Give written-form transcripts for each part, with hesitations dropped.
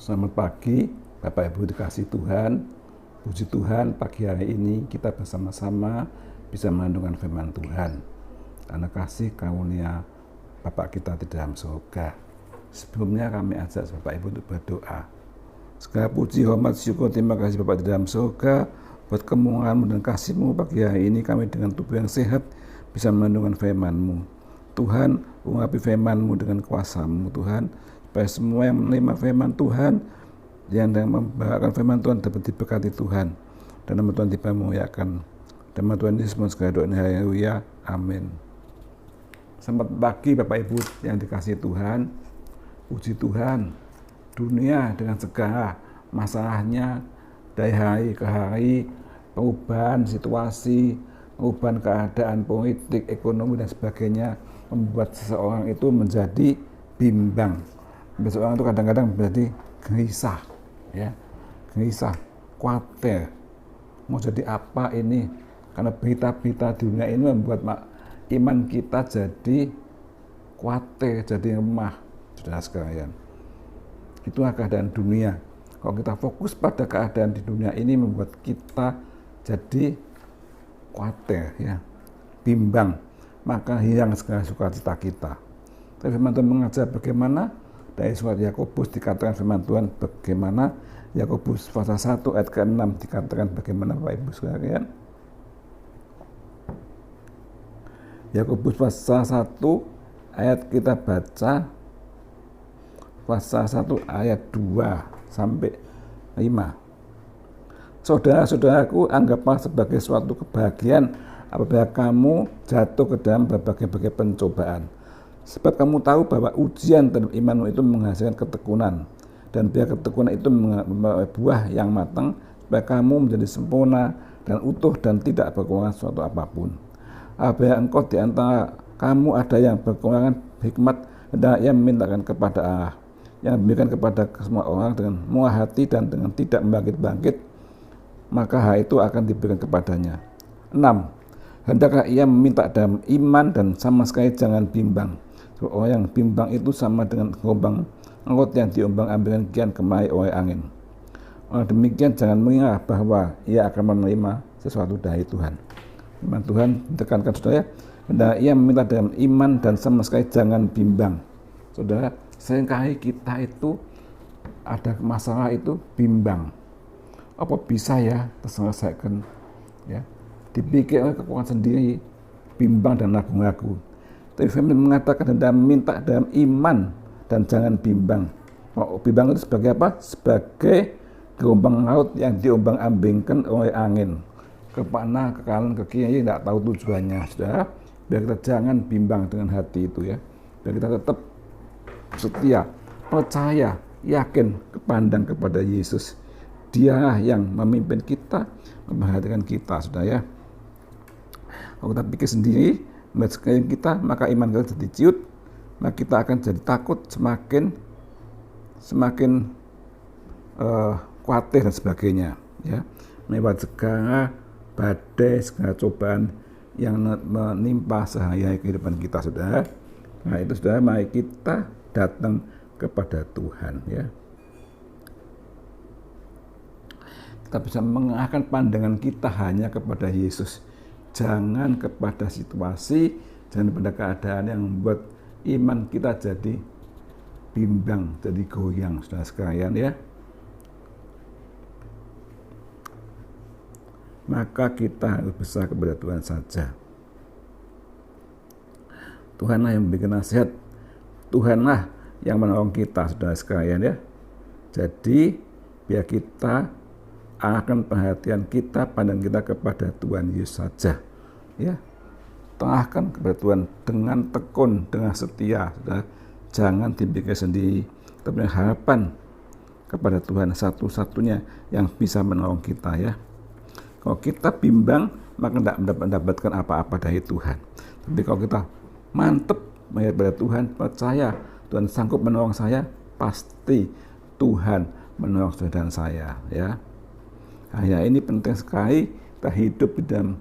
Selamat pagi, Bapak Ibu dikasih Tuhan. Puji Tuhan, pagi hari ini kita bersama-sama bisa merenungkan firman Tuhan. Karena kasih karunia Bapak kita di dalam surga. Sebelumnya kami ajak Bapak Ibu untuk berdoa. Segala puji, hormat, syukur, terima kasih Bapak di dalam surga. Buat kemurahan-Mu dan kasih-Mu pagi hari ini kami dengan tubuh yang sehat bisa merenungkan firman-Mu. Tuhan, urapi firman-Mu dengan kuasa-Mu Tuhan. Supaya semua yang menerima firman Tuhan, yang membawakan firman Tuhan dapat diberkati Tuhan, dan nama Tuhan dipermuliakan. Nama Tuhan Yesus segala doa, haleluya, amin. Selamat pagi Bapak Ibu yang dikasihi Tuhan. Puji Tuhan, dunia dengan segala masalahnya dari hari ke hari, perubahan situasi, perubahan keadaan politik, ekonomi dan sebagainya membuat seseorang itu menjadi bimbang. Seseorang itu kadang-kadang menjadi gelisah, ya, gelisah, khawatir, mau jadi apa ini? Karena berita-berita di dunia ini membuat iman kita jadi khawatir, jadi lemah, saudara sekalian. Itulah keadaan dunia. Kalau kita fokus pada keadaan di dunia ini membuat kita jadi khawatir, ya, bimbang, maka hilang segala sukacita kita. Tapi firman Tuhan mengajar bagaimana. Dari surat Yakobus dikatakan firman Tuhan bagaimana. Yakobus pasal 1 ayat ke-6 dikatakan bagaimana Bapak Ibu sekalian. Yakobus pasal 1 ayat kita baca pasal 1 ayat 2 sampai 5. Saudara-saudaraku, anggaplah sebagai suatu kebahagiaan apabila kamu jatuh ke dalam berbagai-bagai pencobaan. Sebab kamu tahu bahwa ujian terhadap imanmu itu menghasilkan ketekunan, dan biar ketekunan itu membawa buah yang matang, supaya kamu menjadi sempurna dan utuh dan tidak berkekurangan suatu apapun. Apabila engkau di antara kamu ada yang berkekurangan hikmat, hendaklah ia memintakan kepada Allah, yang diberikan kepada semua orang dengan murah hati dan dengan tidak membangkit-bangkit, maka hal itu akan diberikan kepadanya. 6. Hendaklah ia meminta dalam iman dan sama sekali jangan bimbang. Orang yang bimbang itu sama dengan gelombang laut yang diombang-ambingkan kian kemari oleh angin. Orang demikian jangan mengira bahwa ia akan menerima sesuatu dari Tuhan. Firman Tuhan ditekankan saudara, hendaklah ia meminta dalam iman dan sama sekali jangan bimbang. Saudara, seringkali kita itu ada masalah itu bimbang. Apa bisa ya terselesaikan? Ya, dipikir oleh kekuatan sendiri, bimbang dan ragu-ragu. Tapi firman mengatakan dan minta dalam iman dan jangan bimbang. Bimbang itu sebagai apa? Sebagai gelombang laut yang diombang-ambingkan oleh angin. Kemana, ke kanan, ke kiri, tidak tahu tujuannya. Saudara, biar kita jangan bimbang dengan hati itu, ya. Biar kita tetap setia, percaya, yakin, kepandang kepada Yesus. Dia yang memimpin kita, memperhatikan kita, saudara, ya. Kalau kita pikir sendiri, melihat sekeliling kita, maka iman kita jadi ciut, maka kita akan jadi takut, semakin khawatir dan sebagainya, ya. Melewati segala badai, segala cobaan yang menimpa sehari-hari kehidupan kita, saudara. Nah itu saudara, mari kita datang kepada Tuhan, ya. Kita bisa mengarahkan pandangan kita hanya kepada Yesus. Jangan kepada situasi, jangan kepada keadaan yang membuat iman kita jadi bimbang, jadi goyang, saudara sekalian, ya. Maka kita harus besar kepada Tuhan saja. Tuhanlah yang memberikan nasihat, Tuhanlah yang menolong kita, saudara sekalian, ya. Jadi biar kita arahkan perhatian kita, pandang kita kepada Tuhan Yesus saja, ya. Arahkan kepada Tuhan dengan tekun, dengan setia, saudara. Jangan dipikir sendiri, tapi harapan kepada Tuhan satu-satunya yang bisa menolong kita, ya. Kalau kita bimbang, maka tidak mendapatkan apa-apa dari Tuhan. Tapi kalau kita mantap melihat pada Tuhan, percaya Tuhan sanggup menolong saya, pasti Tuhan menolong saudara dan saya, ya. Nah, ini penting sekali kita hidup di dalam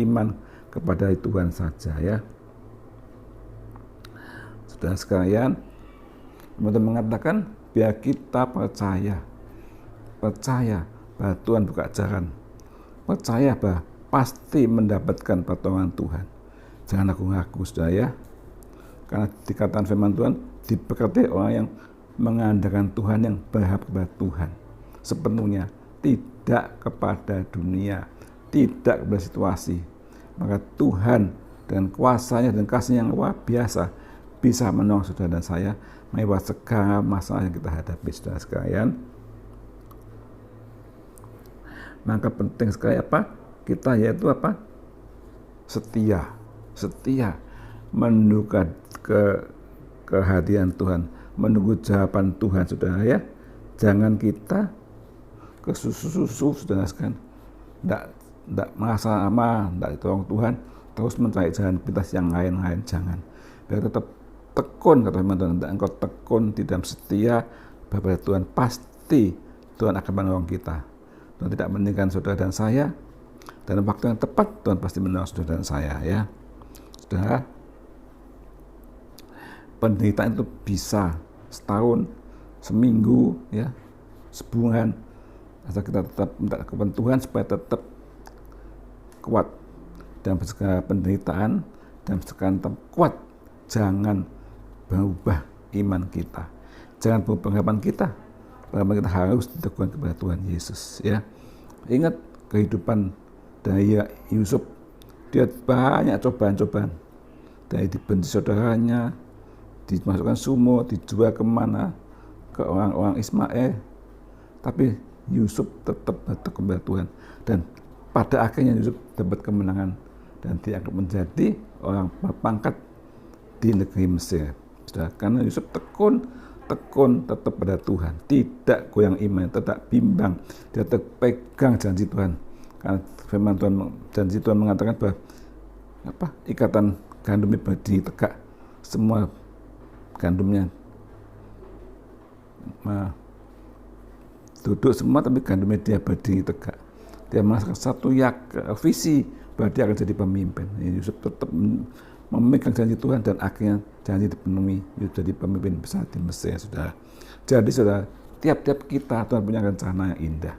iman kepada Tuhan saja, ya. Saudara sekalian, Tuhan mengatakan biar kita percaya bahwa Tuhan buka jalan, percaya bahwa pasti mendapatkan pertolongan Tuhan. Jangan ragu-ragu, saudara ya, karena dikatakan firman Tuhan, diberkati orang yang mengandalkan Tuhan, yang berharap kepada Tuhan sepenuhnya, tidak kepada dunia, tidak kepada situasi. Maka Tuhan dengan kuasanya dan kasihnya yang luar biasa bisa menolong saudara dan saya melewati segala masalah yang kita hadapi, saudara sekalian. Maka penting sekali kita yaitu setia menunggu kehadiran Tuhan, menunggu jawaban Tuhan, saudara ya. Jangan kita kesusu-susu, saudara sekalian, tidak merasa aman, tidak ditolong Tuhan, terus mencari jalan pintas yang lain-lain. Jangan. Biar tetap tekun, kata firman Tuhan, engkau tekun di dalam setia kepada Tuhan, pasti Tuhan akan menolong kita. Tuhan tidak meninggalkan saudara dan saya, dan waktu yang tepat Tuhan pasti menolong saudara dan saya ya. Saudara, penderitaan itu bisa setahun, seminggu ya, sebulan, asal kita tetap minta kepada Tuhan supaya tetap kuat dalam segala penderitaan, dan sekarang tetap kuat. Jangan berubah iman kita, jangan berubah pengharapan kita. Pengharapan kita harus diteguhkan kepada Tuhan Yesus ya. Ingat kehidupan dari Yusuf, dia banyak cobaan-cobaan, dari dibenci saudaranya, dimasukkan sumur, dijual kemana, ke orang-orang Ismail, tapi Yusuf tetap bertekun kepada Tuhan, dan pada akhirnya Yusuf dapat kemenangan dan dianggap menjadi orang berpangkat di negeri Mesir. Karena Yusuf tekun tetap pada Tuhan, tidak goyang iman, tidak bimbang, dia tetap pegang janji Tuhan. Karena firman Tuhan, janji Tuhan mengatakan bahwa ikatan gandum berdiri tegak, semua gandumnya duduk semua, tapi gandumnya dia berdiri tegak. Dia merasakan satu visi bahwa dia akan jadi pemimpin. Yusuf tetap memegang janji Tuhan, dan akhirnya janji dipenuhi, Yusuf jadi pemimpin besar di Mesir, saudara. Jadi saudara, tiap-tiap kita Tuhan punya rencana yang indah.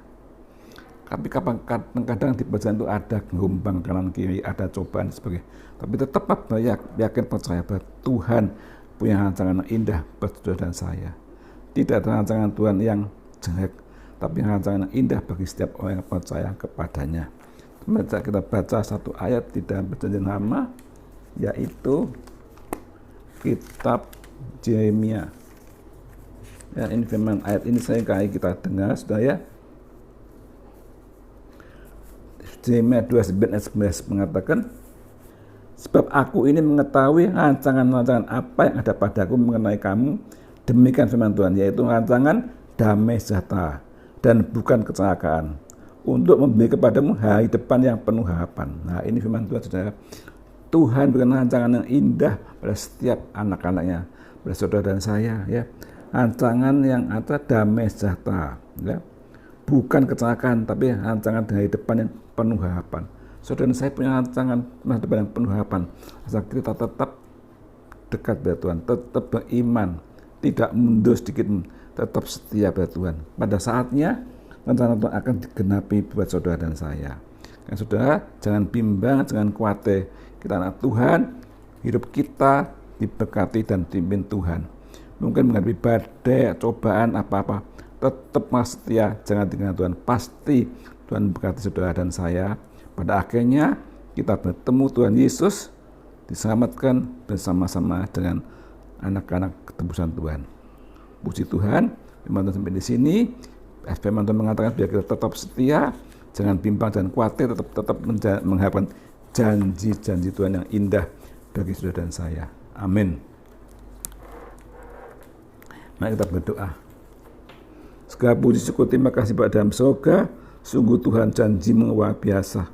Tapi kadang-kadang di perjalanan itu ada gelombang kanan kiri, ada cobaan dan sebagainya. Tapi tetap yakin percaya bahwa Tuhan punya rancangan yang indah buat saudara dan saya. Tidak ada rancangan Tuhan yang jelek, tapi rancangan yang indah bagi setiap orang yang percaya kepadanya. Kita baca satu ayat di dalam Perjanjian Lama, yaitu kitab Yeremia. Ya, ini firman ayat ini saya kali kita dengar, saudara ya. Yeremia 29 ayat 11 mengatakan, sebab aku ini mengetahui rancangan-rancangan apa yang ada padaku mengenai kamu, demikian firman Tuhan, yaitu rancangan damai sejahtera dan bukan kecelakaan, untuk memberi kepadamu hari depan yang penuh harapan. Nah, ini firman Tuhan, saudara. Tuhan berikan rancangan yang indah pada setiap anak-anaknya, pada saudara dan saya ya. Rancangan yang ada damai sejahtera ya. Bukan kecelakaan, tapi rancangan dari depan yang penuh harapan. Saudara dan saya punya rancangan masa depan yang penuh harapan. Asal kita tetap dekat pada Tuhan, tetap beriman, tidak mundur sedikit, tetap setia pada Tuhan. Pada saatnya rencana Tuhan akan digenapi buat saudara dan saya. Dan saudara, jangan bimbang, jangan khawatir. Kita anak Tuhan, hidup kita diberkati dan dipimpin Tuhan. Mungkin menghadapi badai, cobaan, apa-apa, tetap setia, jangan tinggalkan Tuhan. Pasti Tuhan berkati saudara dan saya. Pada akhirnya kita bertemu Tuhan Yesus, diselamatkan bersama-sama dengan anak-anak ketebusan Tuhan. Puji Tuhan, firman Tuhan sampai di sini. Firman Tuhan mengatakan biar kita tetap setia, jangan bimbang dan khawatir, tetap mengharapkan janji-janji Tuhan yang indah bagi saudara dan saya. Amin. Mari kita berdoa. Segala puji syukur terima kasih pada dalam surga, sungguh Tuhan janji-Mu luar biasa.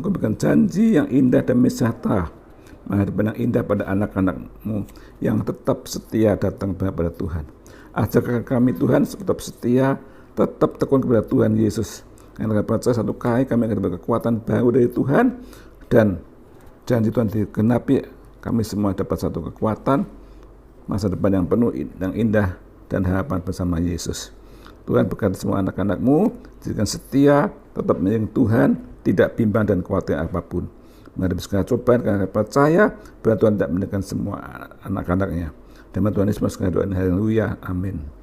Engkau berikan janji yang indah dan sejahtera, menghadapkan yang indah pada anak-anak-Mu yang tetap setia datang kepada Tuhan. Ajarkan kami Tuhan tetap setia, tetap tekun kepada Tuhan Yesus. Karena percaya satu kali kami akan dapat kekuatan baru dari Tuhan, dan janji Tuhan digenapi, kami semua dapat satu kekuatan, masa depan yang penuh, yang indah, dan harapan bersama Yesus. Tuhan berkati semua anak-anak-Mu, jadikan setia, tetap mengiring Tuhan, tidak bimbang dan khawatir apapun. Menghadapi segala cobaan karena percaya bahwa Tuhan tidak meninggalkan semua anak-anak-Nya. Dan Tuhan Yesus sekalian doain, haleluya, amin.